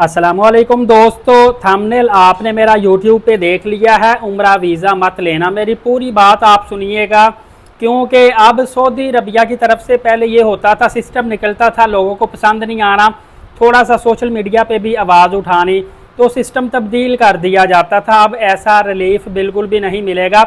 अस्सलामुअलैकुम दोस्तों, थंबनेल आपने मेरा यूट्यूब पे देख लिया है। उम्रा वीज़ा मत लेना, मेरी पूरी बात आप सुनिएगा, क्योंकि अब सऊदी अरबिया की तरफ से पहले ये होता था, सिस्टम निकलता था, लोगों को पसंद नहीं आना, थोड़ा सा सोशल मीडिया पे भी आवाज़ उठानी तो सिस्टम तब्दील कर दिया जाता था। अब ऐसा रिलीफ बिल्कुल भी नहीं मिलेगा।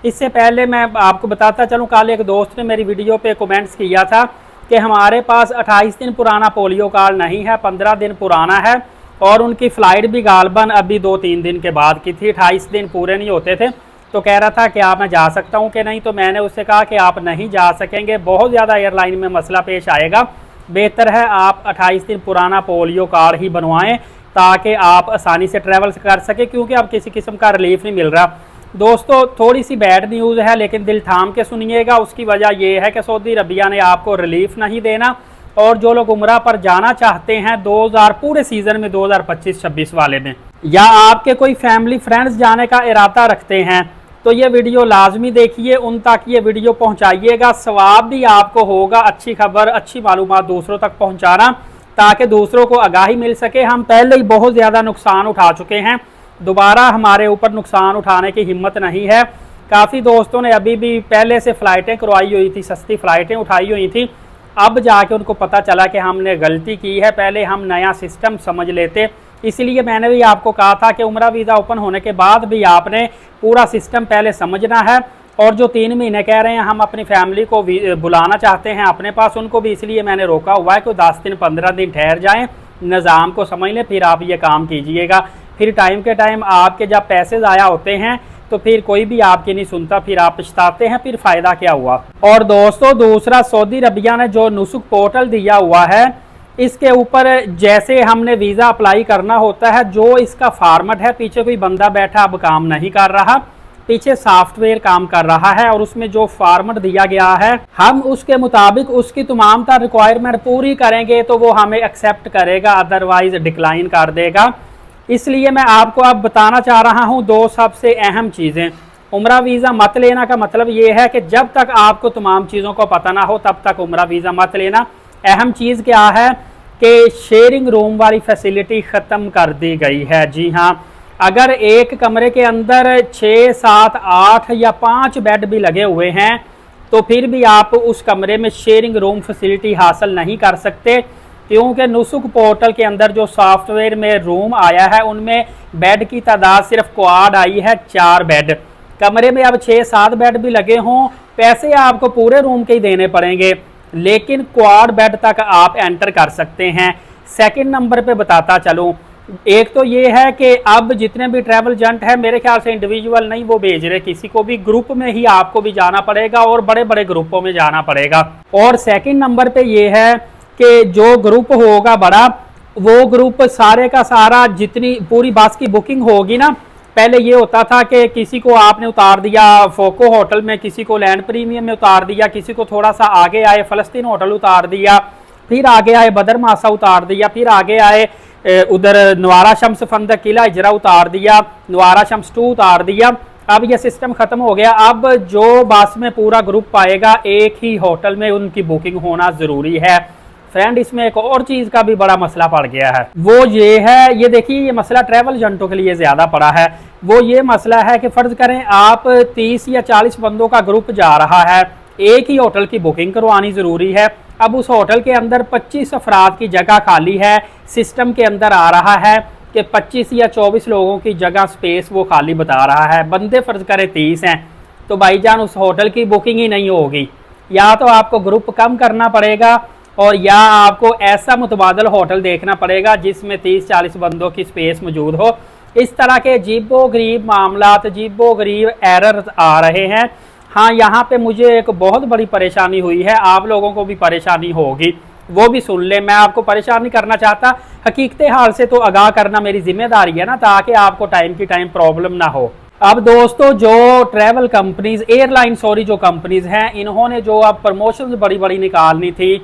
इससे पहले मैं आपको बताता चलूँ, कल एक दोस्त ने मेरी वीडियो पे कमेंट्स किया था कि हमारे पास 28 दिन पुराना पोलियो कार्ड नहीं है, 15 दिन पुराना है और उनकी फ़्लाइट भी गालबन अभी 2-3 दिन के बाद की थी, 28 दिन पूरे नहीं होते थे। तो कह रहा था कि आप मैं जा सकता हूं कि नहीं, तो मैंने उससे कहा कि आप नहीं जा सकेंगे, बहुत ज़्यादा एयरलाइन में मसला पेश आएगा। बेहतर है आप 28 दिन पुराना पोलियो कार्ड ही बनवाएं ताकि आप आसानी से ट्रैवल कर सकें, क्योंकि अब किसी किस्म का रिलीफ नहीं मिल रहा। दोस्तों थोड़ी सी बैड न्यूज़ है, लेकिन दिल थाम के सुनिएगा। उसकी वजह यह है कि सऊदी अरबिया ने आपको रिलीफ नहीं देना, और जो लोग उम्रा पर जाना चाहते हैं 2000 पूरे सीज़न में 2025-26 वाले में, या आपके कोई फैमिली फ्रेंड्स जाने का इरादा रखते हैं, तो ये वीडियो लाजमी देखिए, उन तक ये वीडियो पहुंचाइएगा। सवाब भी आपको होगा, अच्छी खबर अच्छी मालूमात दूसरों तक पहुंचाना, ताकि दूसरों को आगाही मिल सके। हम पहले ही बहुत ज़्यादा नुकसान उठा चुके हैं, दोबारा हमारे ऊपर नुकसान उठाने की हिम्मत नहीं है। काफ़ी दोस्तों ने अभी भी पहले से फ़्लाइटें करवाई हुई थी, सस्ती फ़्लाइटें उठाई हुई थी, अब जाके उनको पता चला कि हमने गलती की है, पहले हम नया सिस्टम समझ लेते। इसलिए मैंने भी आपको कहा था कि उम्रा वीज़ा ओपन होने के बाद भी आपने पूरा सिस्टम पहले समझना है। और जो 3 महीने कह रहे हैं हम अपनी फैमिली को बुलाना चाहते हैं अपने पास, उनको भी इसलिए मैंने रोका हुआ है कि 10 दिन 15 दिन ठहर जाएँ, निज़ाम को समझ लें, फिर आप ये काम कीजिएगा। फिर टाइम के टाइम आपके जब पैसे ज़ाया होते हैं तो फिर कोई भी आपकी नहीं सुनता, फिर आप पछताते हैं, फिर फ़ायदा क्या हुआ। और दोस्तों दूसरा, सऊदी अरबिया ने जो नुसुक पोर्टल दिया हुआ है, इसके ऊपर जैसे हमने वीज़ा अप्लाई करना होता है, जो इसका फॉर्मेट है, पीछे कोई बंदा बैठा अब काम नहीं कर रहा, पीछे सॉफ्टवेयर काम कर रहा है, और उसमें जो फॉर्मेट दिया गया है हम उसके मुताबिक उसकी तमाम तर रिक्वायरमेंट पूरी करेंगे तो वो हमें एक्सेप्ट करेगा, अदरवाइज डिक्लाइन कर देगा। इसलिए मैं आपको अब बताना चाह रहा हूं 2 सबसे अहम चीज़ें। उम्रा वीज़ा मत लेना का मतलब ये है कि जब तक आपको तमाम चीज़ों को पता ना हो तब तक उम्रा वीज़ा मत लेना। अहम चीज़ क्या है कि शेयरिंग रूम वाली फैसिलिटी ख़त्म कर दी गई है। जी हाँ, अगर एक कमरे के अंदर 6, 7, 8 या 5 बेड भी लगे हुए हैं तो फिर भी आप उस कमरे में शेयरिंग रूम फैसिलिटी हासिल नहीं कर सकते, क्योंकि नुसुक पोर्टल के अंदर जो सॉफ्टवेयर में रूम आया है उनमें बेड की तादाद सिर्फ क्वाड आई है 4 बेड। कमरे में अब 6-7 बेड भी लगे हों, पैसे आपको पूरे रूम के ही देने पड़ेंगे, लेकिन क्वाड बेड तक आप एंटर कर सकते हैं। सेकंड नंबर पे बताता चलूँ, एक तो ये है कि अब जितने भी ट्रैवल एजेंट है मेरे ख्याल से इंडिविजुअल नहीं वो भेज रहे, किसी को भी ग्रुप में ही आपको भी जाना पड़ेगा, और बड़े बड़े ग्रुपों में जाना पड़ेगा। और सेकेंड नंबर पे ये है कि जो ग्रुप होगा बड़ा, वो ग्रुप सारे का सारा जितनी पूरी बस की बुकिंग होगी ना, पहले ये होता था कि किसी को आपने उतार दिया फोको होटल में, किसी को लैंड प्रीमियम में उतार दिया, किसी को थोड़ा सा आगे आए फ़लस्तीन होटल उतार दिया, फिर आगे आए बदर मासा उतार दिया, फिर आगे आए उधर नवारा शम्स फंदक किला इजरा उतार दिया, नवारा शम्स 2 उतार दिया। अब यह सिस्टम ख़त्म हो गया। अब जो बस में पूरा ग्रुप आएगा एक ही होटल में उनकी बुकिंग होना ज़रूरी है। फ्रेंड, इसमें एक और चीज़ का भी बड़ा मसला पड़ गया है, वो ये है, ये देखिए ये मसला ट्रैवल एजेंटों के लिए ज़्यादा पड़ा है। वो ये मसला है कि फ़र्ज़ करें आप 30 या 40 बंदों का ग्रुप जा रहा है, एक ही होटल की बुकिंग करवानी ज़रूरी है। अब उस होटल के अंदर 25 अफराद की जगह खाली है, सिस्टम के अंदर आ रहा है कि 25 या 24 लोगों की जगह स्पेस वो खाली बता रहा है, बंदे फ़र्ज़ करें 30 हैं, तो भाईजान उस होटल की बुकिंग ही नहीं होगी। या तो आपको ग्रुप कम करना पड़ेगा, और या आपको ऐसा मुतबादल होटल देखना पड़ेगा जिसमें 30-40 बंदों की स्पेस मौजूद हो। इस तरह के अजीबो गरीब मामलात, अजीबो गरीब एरर आ रहे हैं। हाँ, यहाँ पे मुझे एक बहुत बड़ी परेशानी हुई है, आप लोगों को भी परेशानी होगी, वो भी सुन ले। मैं आपको परेशान नहीं करना चाहता, हकीकत हाल से तो आगाह करना मेरी जिम्मेदारी है ना, ताकि आपको टाइम की टाइम प्रॉब्लम ना हो। अब दोस्तों जो ट्रैवल कंपनीज, एयरलाइन जो कंपनीज हैं, इन्होंने जो अब प्रमोशंस बड़ी बड़ी निकालनी थी,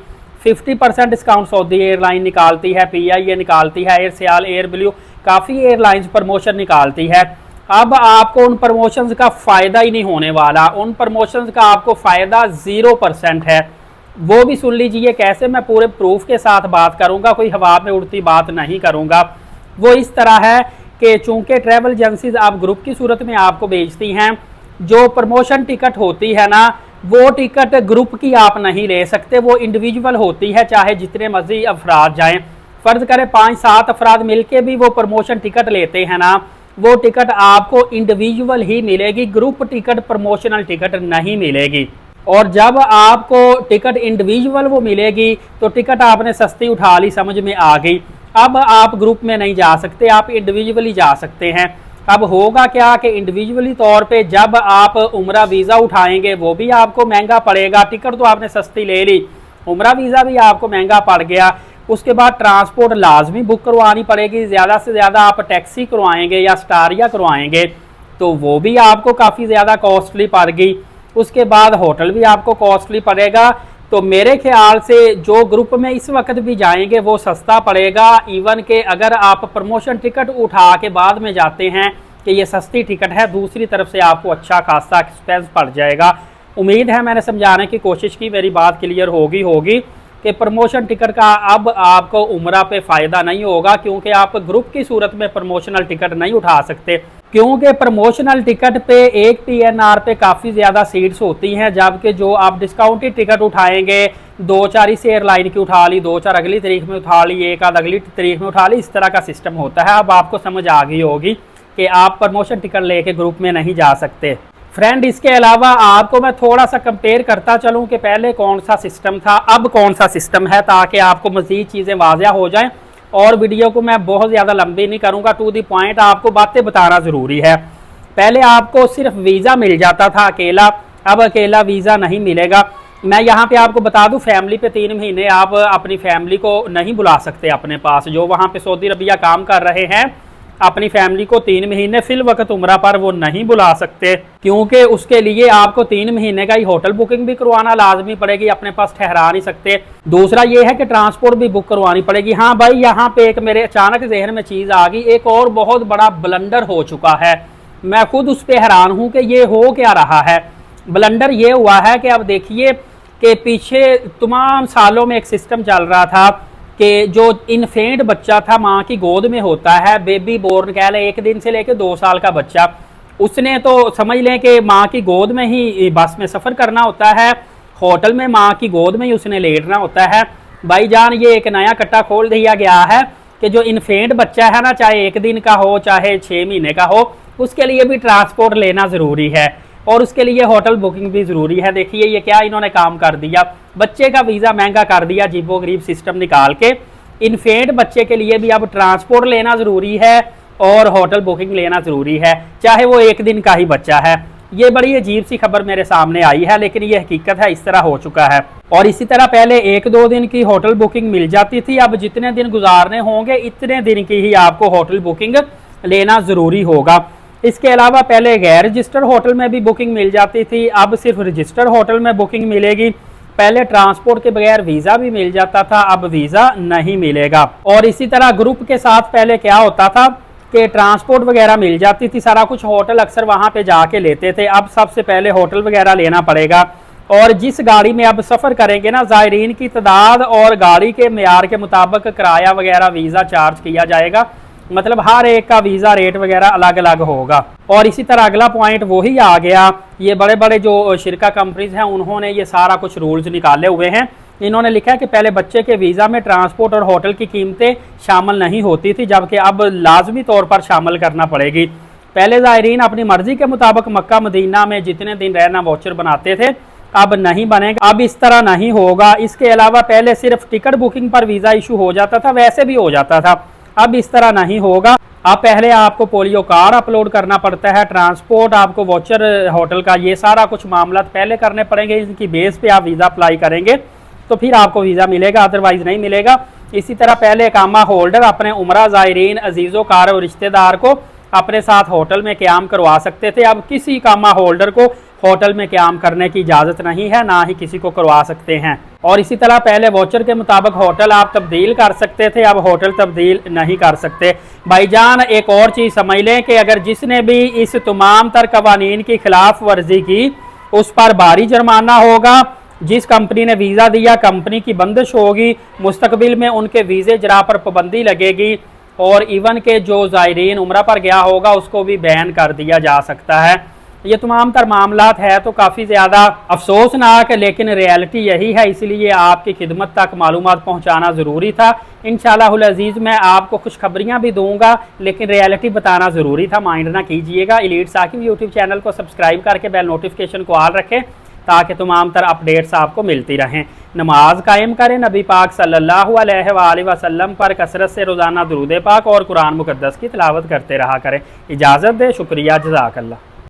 50% डिस्काउंट सऊदी एयरलाइन निकालती है, PIA निकालती है, एयर सियाल, एयर ब्लू, काफ़ी एयरलाइंस प्रमोशन निकालती है। अब आपको उन प्रमोशंस का फ़ायदा ही नहीं होने वाला, उन प्रमोशंस का आपको फ़ायदा 0% है। वो भी सुन लीजिए कैसे, मैं पूरे प्रूफ के साथ बात करूंगा, कोई हवा में उड़ती बात नहीं करूंगा। वो इस तरह है कि चूंकि ट्रैवल एजेंसीज आप ग्रुप की सूरत में आपको बेचती हैं, जो प्रमोशन टिकट होती है ना, वो टिकट ग्रुप की आप नहीं ले सकते, वो इंडिविजुअल होती है, चाहे जितने मर्जी अफराद जाएं। फर्ज करें 5-7 अफराद मिलके भी वो प्रमोशन टिकट लेते हैं ना, वो टिकट आपको इंडिविजुअल ही मिलेगी, ग्रुप टिकट प्रमोशनल टिकट नहीं मिलेगी। और जब आपको टिकट इंडिविजुअल वो मिलेगी तो टिकट आपने सस्ती उठा ली, समझ में आ गई। अब आप ग्रुप में नहीं जा सकते, आप इंडिविजुअली जा सकते हैं। अब होगा क्या कि इंडिविजुअली तौर पे जब आप उम्रा वीज़ा उठाएंगे वो भी आपको महंगा पड़ेगा। टिकट तो आपने सस्ती ले ली, उम्रा वीज़ा भी आपको महंगा पड़ गया। उसके बाद ट्रांसपोर्ट लाजमी बुक करवानी पड़ेगी, ज़्यादा से ज़्यादा आप टैक्सी करवाएंगे या स्टारिया करवाएंगे तो वो भी आपको काफ़ी ज़्यादा कॉस्टली पड़ गई। उसके बाद होटल भी आपको कॉस्टली पड़ेगा। तो मेरे ख्याल से जो ग्रुप में इस वक्त भी जाएंगे वो सस्ता पड़ेगा। इवन के अगर आप प्रमोशन टिकट उठा के बाद में जाते हैं कि ये सस्ती टिकट है, दूसरी तरफ से आपको अच्छा खासा एक्सपेंस पड़ जाएगा। उम्मीद है मैंने समझाने की कोशिश की, मेरी बात क्लियर होगी कि प्रमोशन टिकट का अब आपको उम्रा पे फ़ायदा नहीं होगा, क्योंकि आप ग्रुप की सूरत में प्रमोशनल टिकट नहीं उठा सकते, क्योंकि प्रमोशनल टिकट पे एक PNR पे काफ़ी ज़्यादा सीट्स होती हैं, जबकि जो आप डिस्काउंटेड टिकट उठाएंगे 2-4 इस एयरलाइन की उठा ली, 2-4 अगली तारीख में उठा ली, एक आध अगली तारीख में उठा ली, इस तरह का सिस्टम होता है। अब आपको समझ आ गई होगी कि आप प्रमोशन टिकट लेके ग्रुप में नहीं जा सकते। फ्रेंड, इसके अलावा आपको मैं थोड़ा सा कंपेयर करता चलूं कि पहले कौन सा सिस्टम था, अब कौन सा सिस्टम है, ताकि आपको मज़ीद चीज़ें वाज़िया हो जाएं। और वीडियो को मैं बहुत ज़्यादा लंबी नहीं करूंगा, टू दी पॉइंट आपको बातें बताना ज़रूरी है। पहले आपको सिर्फ वीज़ा मिल जाता था अकेला, अब अकेला वीज़ा नहीं मिलेगा। मैं यहाँ पे आपको बता दूं, फैमिली पे 3 महीने आप अपनी फैमिली को नहीं बुला सकते अपने पास। जो वहाँ पे सऊदी अरबिया काम कर रहे हैं, अपनी फैमिली को 3 महीने फिल वक्त उम्रा पर वो नहीं बुला सकते, क्योंकि उसके लिए आपको 3 महीने का ही होटल बुकिंग भी करवाना लाजमी पड़ेगी, अपने पास ठहरा नहीं सकते। दूसरा ये है कि ट्रांसपोर्ट भी बुक करवानी पड़ेगी। हाँ भाई, यहाँ पे एक मेरे अचानक जहन में चीज़ आ गई, एक और बहुत बड़ा ब्लंडर हो चुका है, मैं खुद उस पर हैरान हूँ कि ये हो क्या रहा है। ब्लंडर ये हुआ है कि अब देखिए कि पीछे तमाम सालों में एक सिस्टम चल रहा था कि जो इन्फेंट बच्चा था माँ की गोद में होता है, बेबी बोर्न कह लें, 1 दिन से लेकर 2 साल का बच्चा, उसने तो समझ लें कि माँ की गोद में ही बस में सफ़र करना होता है, होटल में माँ की गोद में ही उसने लेटना होता है। भाईजान, ये एक नया कट्टा खोल दिया गया है कि जो इन्फेंट बच्चा है ना, चाहे 1 दिन का हो चाहे 6 महीने का हो, उसके लिए भी ट्रांसपोर्ट लेना ज़रूरी है और उसके लिए होटल बुकिंग भी ज़रूरी है। देखिए ये क्या इन्होंने काम कर दिया, बच्चे का वीज़ा महंगा कर दिया, अजीबो गरीब सिस्टम निकाल के। इन्फेंट बच्चे के लिए भी अब ट्रांसपोर्ट लेना ज़रूरी है और होटल बुकिंग लेना ज़रूरी है, चाहे वो 1 दिन का ही बच्चा है। ये बड़ी अजीब सी खबर मेरे सामने आई है, लेकिन ये हकीकत है, इस तरह हो चुका है। और इसी तरह पहले 1-2 दिन की होटल बुकिंग मिल जाती थी, अब जितने दिन गुजारने होंगे इतने दिन की ही आपको होटल बुकिंग लेना ज़रूरी होगा। इसके अलावा पहले गैर रजिस्टर्ड होटल में भी बुकिंग मिल जाती थी, अब सिर्फ रजिस्टर्ड होटल में बुकिंग मिलेगी। पहले ट्रांसपोर्ट के बगैर वीज़ा भी मिल जाता था, अब वीज़ा नहीं मिलेगा। और इसी तरह ग्रुप के साथ पहले क्या होता था कि ट्रांसपोर्ट वगैरह मिल जाती थी, सारा कुछ होटल अक्सर वहाँ पे जाके लेते थे, अब सबसे पहले होटल वगैरह लेना पड़ेगा। और जिस गाड़ी में अब सफ़र करेंगे ना, ज़ायरीन की तादाद और गाड़ी के मेयार के मुताबिक किराया वगैरह वीज़ा चार्ज किया जाएगा, मतलब हर एक का वीज़ा रेट वगैरह अलग अलग होगा। और इसी तरह अगला पॉइंट वही आ गया, ये बड़े बड़े जो शिरका कंपनीज हैं उन्होंने ये सारा कुछ रूल्स निकाले हुए हैं। इन्होंने लिखा है कि पहले बच्चे के वीज़ा में ट्रांसपोर्ट और होटल की कीमतें शामिल नहीं होती थी, जबकि अब लाजमी तौर पर शामिल करना पड़ेगी। पहले ज़ायरीन अपनी मर्जी के मुताबिक मक्का मदीना में जितने दिन रहना वाउचर बनाते थे, अब नहीं बनेगा, अब इस तरह नहीं होगा। इसके अलावा पहले सिर्फ टिकट बुकिंग पर वीज़ा इशू हो जाता था, वैसे भी हो जाता था, अब इस तरह नहीं होगा। अब पहले आपको पोलियो कार्ड अपलोड करना पड़ता है, ट्रांसपोर्ट, आपको वाउचर होटल का, ये सारा कुछ मामला पहले करने पड़ेंगे। इनकी बेस पे आप वीज़ा अप्लाई करेंगे तो फिर आपको वीज़ा मिलेगा, अदरवाइज़ नहीं मिलेगा। इसी तरह पहले इकामा होल्डर अपने उमरा ज़ायरीन अजीज़ो कार और रिश्तेदार को अपने साथ होटल में क़याम करवा सकते थे, अब किसी इकामा होल्डर को होटल में क़याम करने की इजाज़त नहीं है, ना ही किसी को करवा सकते हैं। और इसी तरह पहले वाउचर के मुताबिक होटल आप तब्दील कर सकते थे, अब होटल तब्दील नहीं कर सकते। भाईजान, एक और चीज़ समझ लें कि अगर जिसने भी इस तमाम तर कवानीन की खिलाफ वर्जी की उस पर भारी जुर्माना होगा। जिस कंपनी ने वीज़ा दिया कंपनी की बंदिश होगी, मुस्तकबिल में उनके वीज़े जरा पर पाबंदी लगेगी और इवन के जो ज़ायरीन उम्रा पर गया होगा उसको भी बैन कर दिया जा सकता है। ये तमाम तर मामलात है तो काफ़ी ज़्यादा अफसोसनाक, लेकिन रियलिटी यही है, इसलिए आपकी खिदमत तक मालूमात पहुँचाना ज़रूरी था। इंशाअल्लाहुल अज़ीज़ मैं आपको खुशखबरियाँ भी दूंगा, लेकिन रियलिटी बताना ज़रूरी था, माइंड ना कीजिएगा। एलीट साकिब यूट्यूब चैनल को सब्सक्राइब करके बेल नोटिफिकेशन को ऑल रखें ताकि तमाम तर अपडेट्स आपको मिलती रहें। नमाज कायम करें, नबी पाक सल्लल्लाहु अलैहि वसल्लम पर कसरत से रोज़ाना दुरूद पाक और कुरान मुकद्दस की तिलावत करते रहा करें। इजाज़त दे, शुक्रिया, जज़ाकल्लाह।